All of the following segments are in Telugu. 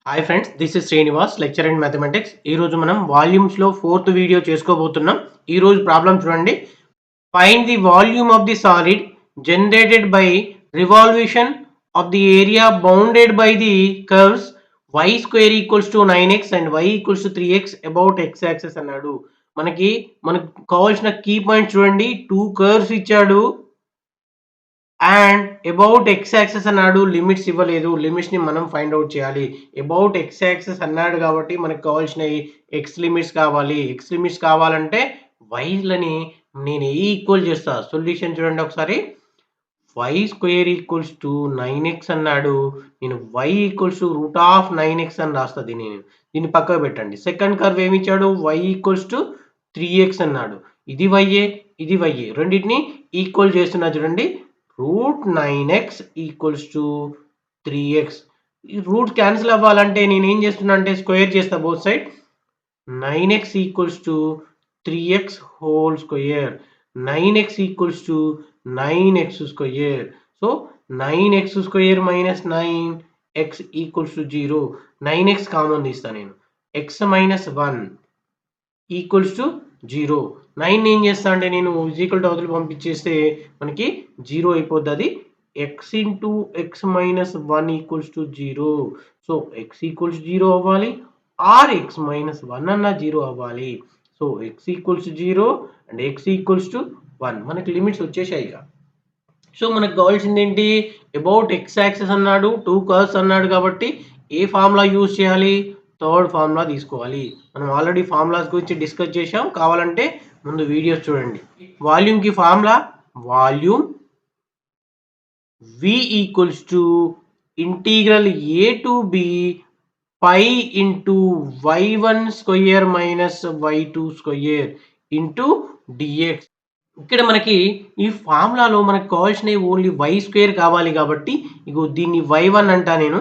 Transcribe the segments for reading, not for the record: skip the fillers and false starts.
Hi friends, this is Srinivas, lecture in mathematics. ఈరోజు మనం వాల్యూమ్స్లో ఫోర్త్ వీడియో చేసుకోబోతున్నాం. ఈరోజు ప్రాబ్లం చూడండి. Find the volume of the solid generated by revolution of the area bounded by the curves y square equals to 9x and y equals to 3x about x axis అన్నాడు. మనకు కావాల్సిన కీ పాయింట్ చూడండి. టూ కర్వ్స్ ఇచ్చాడు అండ్ అబౌట్ ఎక్స్ యాక్సెస్ అన్నాడు. లిమిట్స్ ఇవ్వలేదు. లిమిట్స్ ని మనం ఫైండ్ అవుట్ చేయాలి. అబౌట్ ఎక్స్ యాక్సెస్ అన్నాడు కాబట్టి మనకు కావాల్సిన ఎక్స్ లిమిట్స్ కావాలి. ఎక్స్ లిమిట్స్ కావాలంటే వైలని నేను ఏ ఈక్వల్ చేస్తా. సొల్యూషన్ చూడండి ఒకసారి. Y square equals to 9x అన్నాడు. నేను y equals to root of 9x అని రాస్తా. దీన్ని పక్కకు పెట్టండి. సెకండ్ కర్వ్ ఏమి ఇచ్చాడు? y ఈక్వల్స్ టు 3x అన్నాడు. ఇది వైఏ, ఇది వైఏ, రెండింటిని ఈక్వల్ చేస్తున్నా చూడండి. Root 9x equals to 3x. ఈ రూట్ క్యాన్సిల్ అవ్వాలంటే నేను ఏం చేస్తున్నా అంటే స్క్వేర్ చేస్తా both side. 9x equals to 3x whole square. 9x equals to 9x square. So 9x square minus 9x equals to 0. 9x common తీస్తా నేను. x minus 1 equals to 0. 9 ఏం చేస్తా అంటే నేను ఈక్వల్ టు అవతల పంపించేస్తే మనకి 0 అయిపోద్ది. అది x into X minus 1 equals to 0. So x equals 0 అవ్వాలి ఆర్ x మైనస్ 1 అన్న 0 అవ్వాలి. So x equals 0 and x equals to 1. మనకి లిమిట్స్ వచ్చేసాయి ఇక. సో మనకు కావాల్సింది ఏంటి? అబౌట్ ఎక్స్ యాక్సెస్ అన్నాడు, టూ కర్వ్స్ అన్నాడు కాబట్టి ఏ ఫార్ములా యూజ్ చేయాలి? థర్డ్ ఫార్ములా తీసుకోవాలి. మనం ఆల్రెడీ ఫార్ములాస్ గురించి డిస్కస్ చేసాం. కావాలంటే ముందు వీడియోస్ చూడండి. వాల్యూమ్ కి formula volume v equals to integral a to b pi into y1 square minus y2 square into dx. ఇక్కడ మనకి ఈ ఫార్ములాలో మనకు కావాల్సినవి ఓన్లీ y స్క్వేర్ కావాలి కాబట్టి ఇగో దీన్ని y1 అంటా నేను.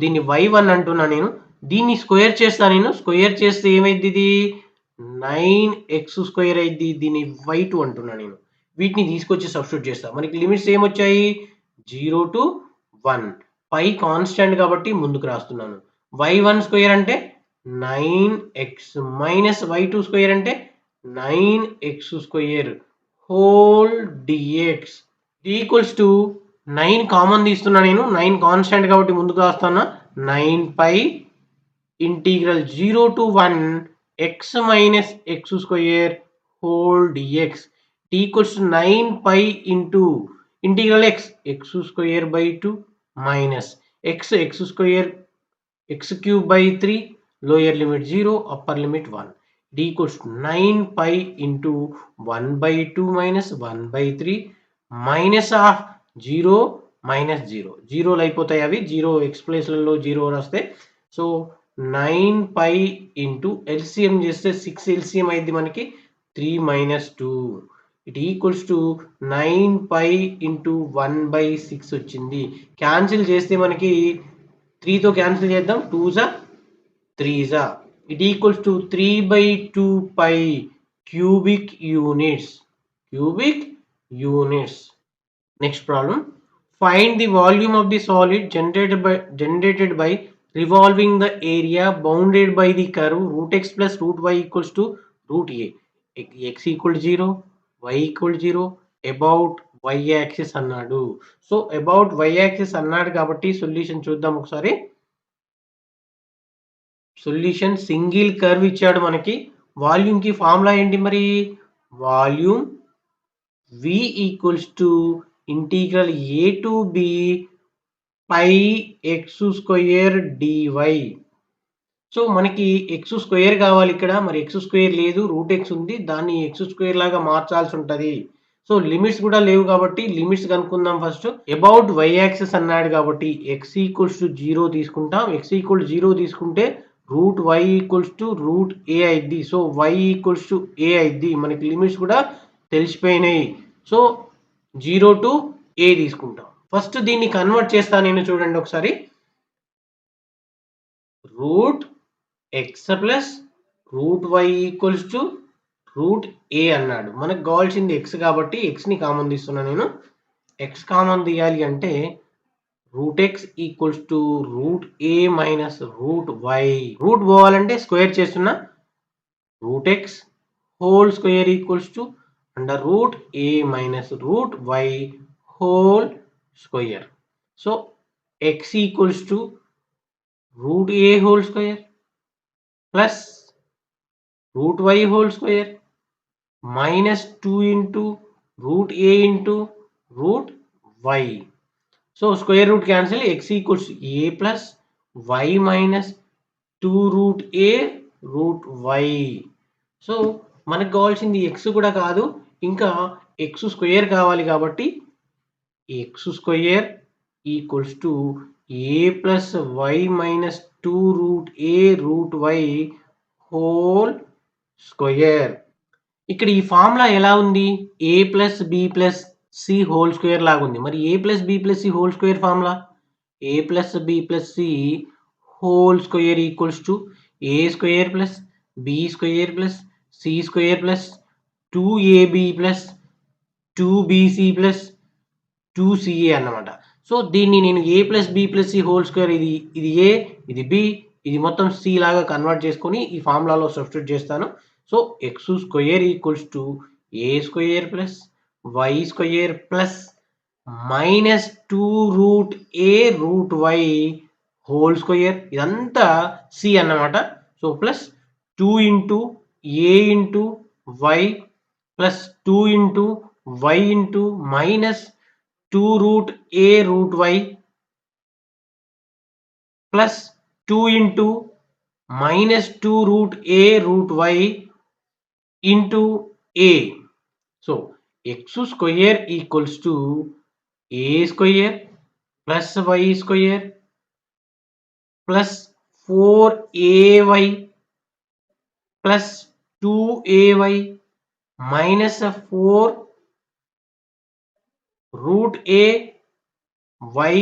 దీన్ని y1 అంటున్నా నేను. దీన్ని స్క్వేర్ చేస్తా నేను. స్క్వేర్ చేస్తే ఏమైంది? ఇది 9x స్క్వేర్ అయింది. దీన్ని y2 అంటున్నా నేను. వీటిని తీసుకొచ్చి సబ్స్టిట్యూట్ చేస్తా. మనకి లిమిట్స్ ఏమొచ్చాయి? 0 టు 1. పై కాన్స్టెంట్ కాబట్టి ముందుకు రాస్తున్నాను. y1 స్క్వేర్ అంటే 9x మైనస్ y2 స్క్వేర్ అంటే 9x square whole dx equals to 9 common తీస్తున్నా నేను. 9 కాన్స్టెంట్ కాబట్టి ముందుకు రాస్తున్నా. 9 pi integral 0 to 1 x minus x square whole dx equals to 9 pi into integral x square by 2 minus x square x cube by 3 lower limit 0 upper limit 1 equals to 9 pi into 1 by 2 minus 1 by 3 minus of 0 మైనస్ 0. 0లు అయిపోతాయి అవి. 0 ఎక్స్ ప్లేస్లలో 0 రాస్తే. సో 9 పై ఇంటూ ఎల్సిఎం చేస్తే 6 ఎల్సిఎం అయింది మనకి. 3 minus 2 it equals to 9 pi into 1 by 6 వచ్చింది. క్యాన్సిల్ చేస్తే మనకి 3తో క్యాన్సిల్ చేద్దాం. 2 జా 3 జా. It equals to 3 by 2 pi cubic units. Cubic units. Next problem. Find the volume of the solid generated by revolving the area bounded by the curve root x plus root y equals to root a. X equal to 0, y equal to 0, about y axis అన్నాడు. సో అబౌట్ y యాక్సిస్ అన్నాడు కాబట్టి సొల్యూషన్ చూద్దాం ఒకసారి. సొల్యూషన్ సింగిల్ కర్వ్ ఇచ్చాడు మనకి. వాల్యూమ్ కి ఫార్ములా ఏంటి మరి? Volume v equals to integral a to b pi x square dy. So మనకి x స్క్వేర్ కావాలి ఇక్కడ. మరి x స్క్వేర్ లేదు, రూట్ x ఉంది. దాన్ని x స్క్వేర్ లాగా మార్చాల్సి ఉంటుంది. సో లిమిట్స్ కూడా లేవు కాబట్టి లిమిట్స్ కనుక్కుందాం ఫస్ట్. అబౌట్ y యాక్సిస్ అన్నాడు కాబట్టి x ఈక్వల్స్ టు 0 తీసుకుంటాం. x ఈక్వల్ 0 తీసుకుంటే root y equals to root a అయింది. So y equals to a అయింది. మనకి లిమిట్స్ కూడా తెలిసిపోయినాయి. సో 0 టు a తీసుకుంటాం. ఫస్ట్ దీన్ని కన్వర్ట్ చేస్తా నేను. చూడండి ఒకసారి. Root x plus root y equals to root a అన్నాడు. మనకు కావాల్సింది ఎక్స్ కాబట్టి ఎక్స్ని కామన్ తీస్తున్నా నేను. ఎక్స్ కామన్ తీయాలి అంటే root x equals to root a minus root y. Root పోవాలంటే స్క్వేర్ చేస్తున్నా, root x whole square equals to under root a minus root y whole square. So x equals to root a whole square plus root y whole square minus 2 into root a into root y. So square root cancel, x equals to a plus y minus 2 root a root y. So మనకు కావాల్సింది x కూడా కాదు, ఇంకా x స్క్వేర్ కావాలి కాబట్టి x square equals to a plus y minus 2 root a root y whole square. ఇక్కడ ఈ ఫార్ములా ఎలా ఉంది? a plus b plus c whole square లాగా ఉంది. మరి a plus b plus c whole square formula a plus b plus c whole square equals to a square plus b square plus c square plus 2ab plus 2bc plus 2ca అన్నమాట. సో దీన్ని నేను a plus B plus c whole square, ఇది ఏ, ఇది బి, ఇది మొత్తం సి లాగా కన్వర్ట్ చేసుకొని ఈ ఫార్ములాలో సబ్స్టిట్యూట్ చేస్తాను. So x square equals to a square plus y square plus minus 2 root a root y whole square, ఇదంతా సి అన్నమాట. So plus 2 into a into y plus 2 into y into minus 2 root a root y plus 2 into minus 2 root a root y into a. So x square equals to a square plus y square plus 4ay plus 2ay minus 4 root a y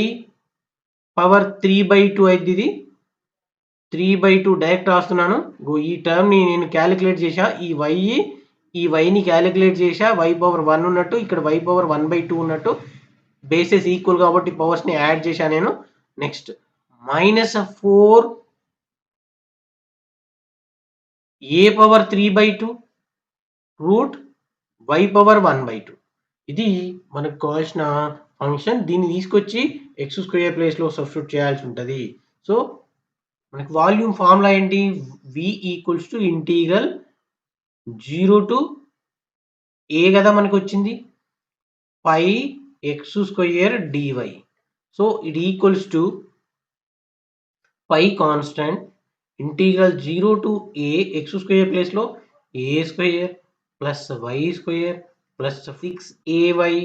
power 3/2 అయితే ఇది 3/2 డైరెక్ట్ రాస్తున్నాను. ఈ టర్మ్ని నేను క్యాలిక్యులేట్ చేశా, ఈ వైని క్యాలిక్యులేట్ చేశా, వై పవర్ 1 ఉన్నట్టు, ఇక్కడ వై పవర్ 1/2 ఉన్నట్టు, బేసెస్ ఈక్వల్ కాబట్టి పవర్స్ని యాడ్ చేశా నేను. నెక్స్ట్ మైనస్ 4 ఏ పవర్ 3/2 రూట్ వై పవర్ 1/2. ఇది మనకు కావాల్సిన ఫంక్షన్. దీన్ని తీసుకొచ్చి ఎక్స్ స్క్వేర్ ప్లేస్లో సబ్స్టిట్యూట్ చేయాల్సి ఉంటుంది. సో మనకు వాల్యూమ్ ఫార్ములా ఏంటి? v equals to integral 0 to a కదా మనకు వచ్చింది, pi x square dy. So it equals to pi constant integral 0 to a x square ప్లేస్లో a square plus y square plus 6ay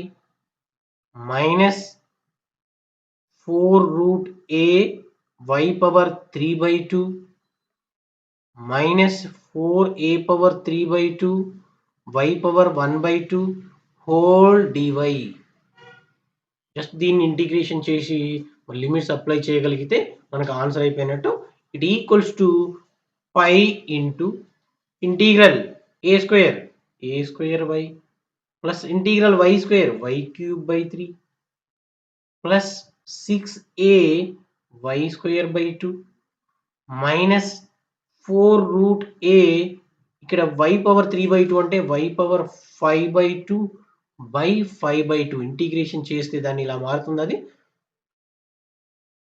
minus 4 root a y power 3/2 minus 4a power 3/2 y power 1/2 whole dy. Just దీన్ని ఇంటిగ్రేషన్ చేసి లిమిట్స్ అప్లై చేయగలిగితే మనకు ఆన్సర్ అయిపోయినట్టు. It equals to pi into integral a square y plus integral y square y cube by 3 plus 6a y square by 2 minus 4 root a, ఇక్కడ y power 3/2 అంటే y power 5/2 by 5/2 ఇంటిగ్రేషన్ చేస్తే దాన్ని ఇలా మారుతుంది, అది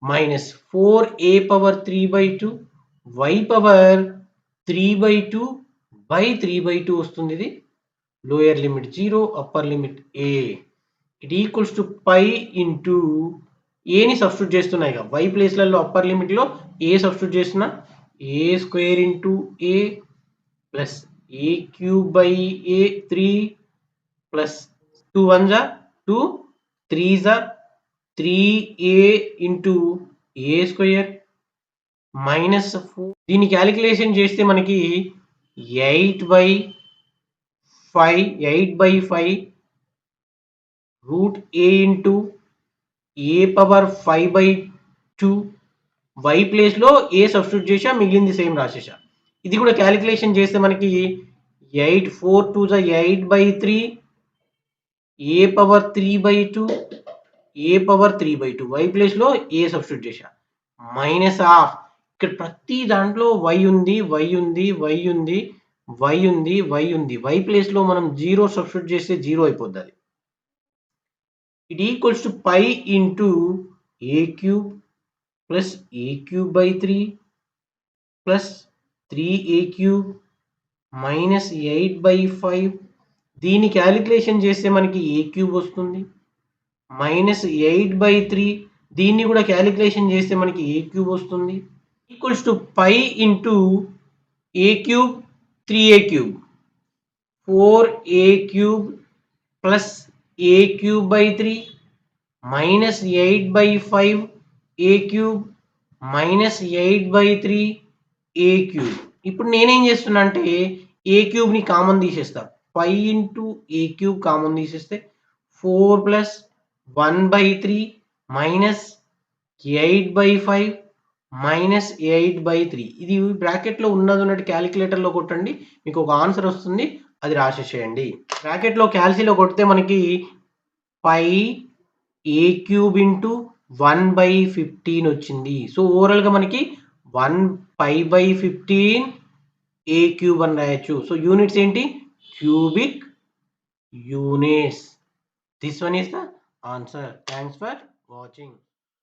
minus 4a power 3/2 y power 3/2 by 3/2 వస్తుంది. ఇది lower limit 0, upper limit a. It equals to pi into ఏని సబ్స్టిట్యూట్ చేస్తున్నాయి కదా, వై ప్లేస్లలో అప్పర్ లిమిట్లో ఏ సబ్స్టిట్యూట్ చేస్తున్నా, a square into a plus a cube by a 3 plus 2 1 జా 2 3 జా 3a ఇంటూ ఏ స్క్వేర్ మైనస్ 4. దీన్ని క్యాలిక్యులేషన్ చేస్తే మనకి 8/5 root a into a power 5/2 y place లో a సబ్స్టిట్యూట్ చేసా, మిగిలింది సేమ్ రాసేసా. ఇది కూడా క్యాలిక్యులేషన్ చేస్తే మనకి 8 4 2 8/3 a power 3/2 a power 3/2 y ప్లేస్లో ఏ సబ్స్టిట్యూట్ చేశా మైనస్ ఆఫ్ ఇక్కడ ప్రతి దాంట్లో వై ఉంది వై ఉంది వై ఉంది వై ఉంది వై ఉంది వై ప్లేస్లో మనం 0 సబ్స్టిట్యూట్ చేస్తే 0 అయిపోద్ది అది. It equals to pi into a cube plus a cube by 3 plus 3a cube minus 8/5 దీన్ని క్యాలిక్యులేషన్ చేస్తే మనకి ఏ క్యూబ్ వస్తుంది మైనస్ 8/3 దీన్ని కూడా క్యాలిక్యులేషన్ చేస్తే మనకి ఏ క్యూబ్ వస్తుంది equals to pi into a cube 3a cube 4a cube plus a cube by 3 minus 8/5 a cube minus 8/3 a cube. ఇప్పుడు నేనేం చేస్తున్నా అంటే ఏ క్యూబ్ని కామన్ తీసేస్తా 5 ఇంటూ ఏ క్యూబ్ కామన్ తీసేస్తే 4 ప్లస్ 1/3 మైనస్ 8/5 మైనస్ 8/3 ఇది బ్రాకెట్లో ఉన్నట్టు క్యాలిక్యులేటర్లో కొట్టండి మీకు ఒక ఆన్సర్ వస్తుంది అది రాసేసేయండి. బ్రాకెట్లో క్యాల్సీలో కొడితే మనకి పై ఏ క్యూబ్ ఇంటూ 1/15 వచ్చింది. సో ఓవరాల్గా మనకి 1 π/15 ఏ క్యూబ్ అని రాయొచ్చు. సో యూనిట్స్ ఏంటి cubic units. This one is the answer. Thanks for watching.